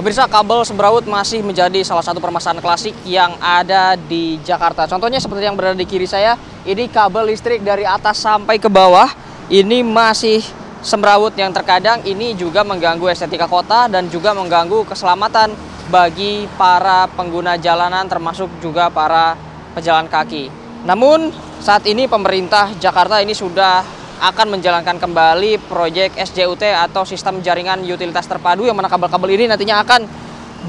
Pemirsa, kabel semrawut masih menjadi salah satu permasalahan klasik yang ada di Jakarta. Contohnya seperti yang berada di kiri saya, ini kabel listrik dari atas sampai ke bawah. Ini masih semrawut yang terkadang ini juga mengganggu estetika kota dan juga mengganggu keselamatan bagi para pengguna jalanan termasuk juga para pejalan kaki. Namun saat ini pemerintah Jakarta ini sudah akan menjalankan kembali proyek SJUT atau sistem jaringan utilitas terpadu, yang mana kabel-kabel ini nantinya akan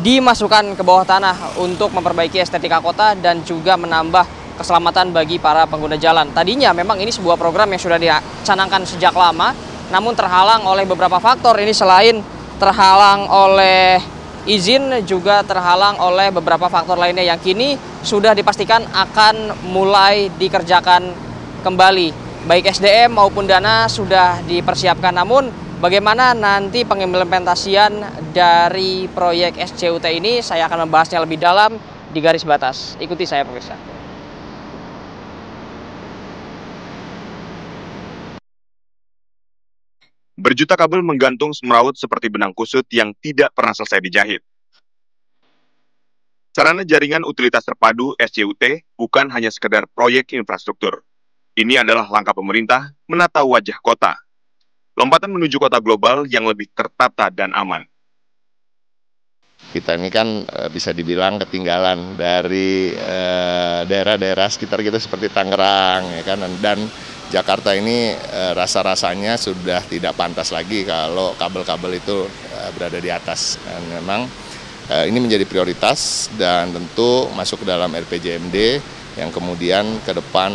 dimasukkan ke bawah tanah untuk memperbaiki estetika kota dan juga menambah keselamatan bagi para pengguna jalan. Tadinya memang ini sebuah program yang sudah dicanangkan sejak lama, namun terhalang oleh beberapa faktor. Ini selain terhalang oleh izin, juga terhalang oleh beberapa faktor lainnya yang kini sudah dipastikan akan mulai dikerjakan kembali. Baik SDM maupun dana sudah dipersiapkan, namun bagaimana nanti pengimplementasian dari proyek SJUT ini, saya akan membahasnya lebih dalam di garis batas. Ikuti saya, pemirsa. Berjuta kabel menggantung semrawut seperti benang kusut yang tidak pernah selesai dijahit. Sarana jaringan utilitas terpadu SJUT bukan hanya sekedar proyek infrastruktur. Ini adalah langkah pemerintah menata wajah kota. Lompatan menuju kota global yang lebih tertata dan aman. Kita ini kan bisa dibilang ketinggalan dari daerah-daerah sekitar kita seperti Tangerang, ya kan, dan Jakarta ini rasa-rasanya sudah tidak pantas lagi kalau kabel-kabel itu berada di atas. Dan memang ini menjadi prioritas dan tentu masuk ke dalam RPJMD yang kemudian ke depan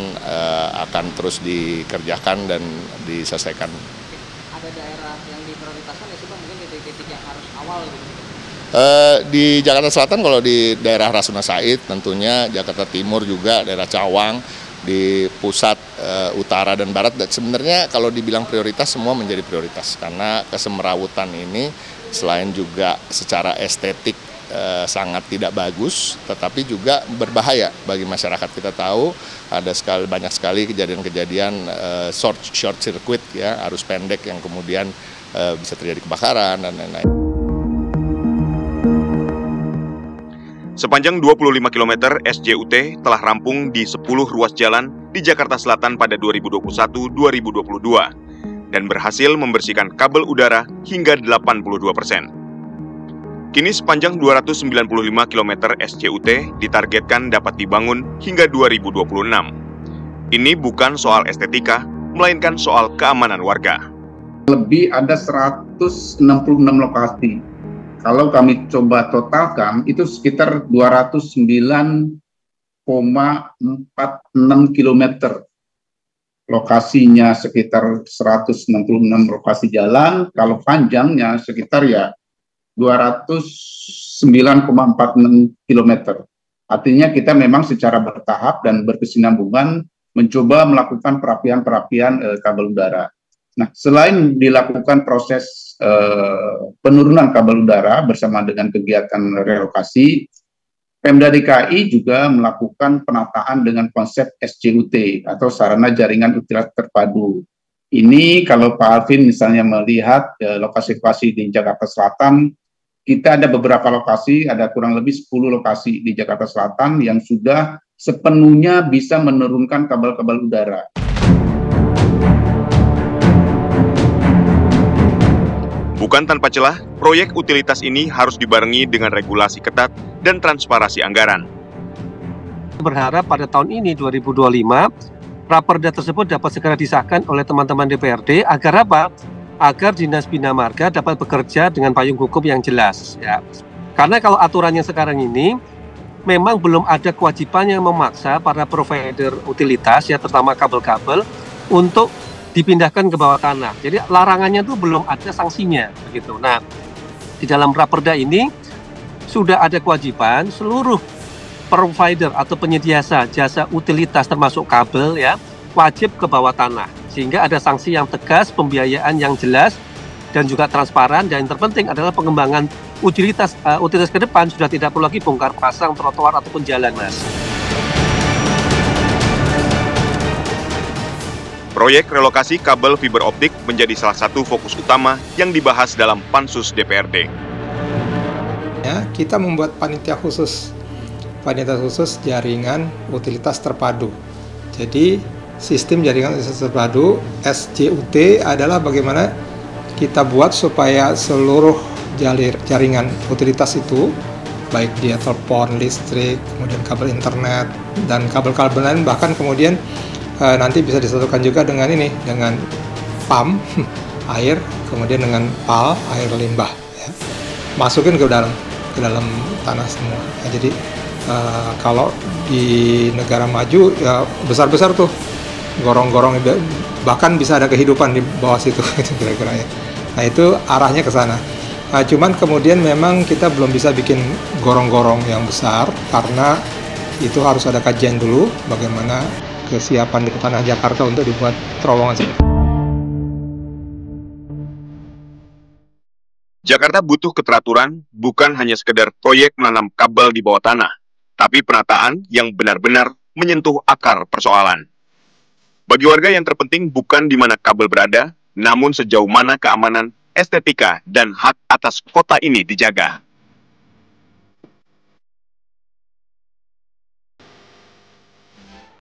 akan terus dikerjakan dan diselesaikan. Ada daerah yang diprioritaskan ya sih Pak, mungkin titik-titik yang harus awal gitu? Di Jakarta Selatan kalau di daerah Rasuna Said, tentunya Jakarta Timur juga, daerah Cawang, di pusat utara dan barat. Dan sebenarnya kalau dibilang prioritas, semua menjadi prioritas karena kesemrawutan ini selain juga secara estetik sangat tidak bagus, tetapi juga berbahaya bagi masyarakat. Kita tahu ada banyak sekali kejadian-kejadian short circuit, ya, arus pendek yang kemudian bisa terjadi kebakaran dan lain-lain. Sepanjang 25 km, SJUT telah rampung di 10 ruas jalan di Jakarta Selatan pada 2021-2022 dan berhasil membersihkan kabel udara hingga 82%. Kini sepanjang 295 km SJUT ditargetkan dapat dibangun hingga 2026. Ini bukan soal estetika, melainkan soal keamanan warga. Lebih ada 166 lokasi. Kalau kami coba totalkan, itu sekitar 209,46 km. Lokasinya sekitar 166 lokasi jalan, kalau panjangnya sekitar 209,46 km. Artinya kita memang secara bertahap dan berkesinambungan mencoba melakukan perapian kabel udara. Nah, selain dilakukan proses penurunan kabel udara bersama dengan kegiatan relokasi, Pemda DKI juga melakukan penataan dengan konsep SJUT atau sarana jaringan utilitas terpadu. Ini kalau Pak Alvin misalnya melihat lokasi-lokasi di Jakarta Selatan, kita ada beberapa lokasi, ada kurang lebih 10 lokasi di Jakarta Selatan yang sudah sepenuhnya bisa menurunkan kabel-kabel udara. Bukan tanpa celah, proyek utilitas ini harus dibarengi dengan regulasi ketat dan transparansi anggaran. Berharap pada tahun ini 2025, Raperda tersebut dapat segera disahkan oleh teman-teman DPRD agar apa? Agar Dinas Bina Marga dapat bekerja dengan payung hukum yang jelas, ya. Karena kalau aturannya sekarang ini memang belum ada kewajiban yang memaksa para provider utilitas, ya, terutama kabel-kabel, untuk dipindahkan ke bawah tanah. Jadi larangannya itu belum ada sanksinya, begitu. Nah, di dalam Raperda ini sudah ada kewajiban seluruh provider atau penyedia jasa utilitas termasuk kabel, ya, wajib ke bawah tanah. Sehingga ada sanksi yang tegas, pembiayaan yang jelas, dan juga transparan. Dan yang terpenting adalah pengembangan utilitas ke depan sudah tidak perlu lagi bongkar pasang trotoar ataupun jalan, Mas. Proyek relokasi kabel fiber optik menjadi salah satu fokus utama yang dibahas dalam Pansus DPRD. kita membuat panitia khusus jaringan utilitas terpadu. Jadi sistem jaringan utilitas terpadu SJUT adalah bagaimana kita buat supaya seluruh jaringan utilitas itu, baik dia telepon, listrik, kemudian kabel internet, dan kabel-kabel lain, bahkan kemudian nanti bisa disatukan juga dengan PAM, air, kemudian dengan PAL, air limbah, ya. Masukin ke dalam tanah semua. Ya, jadi kalau di negara maju ya besar-besar tuh gorong-gorong, bahkan bisa ada kehidupan di bawah situ kira-kira ya. Nah itu arahnya ke sana. Cuman kemudian memang kita belum bisa bikin gorong-gorong yang besar karena itu harus ada kajian dulu bagaimana kesiapan di tanah Jakarta untuk dibuat terowongan. Jakarta butuh keteraturan, bukan hanya sekedar proyek menanam kabel di bawah tanah, tapi penataan yang benar-benar menyentuh akar persoalan. Bagi warga yang terpenting bukan di mana kabel berada, namun sejauh mana keamanan, estetika, dan hak atas kota ini dijaga.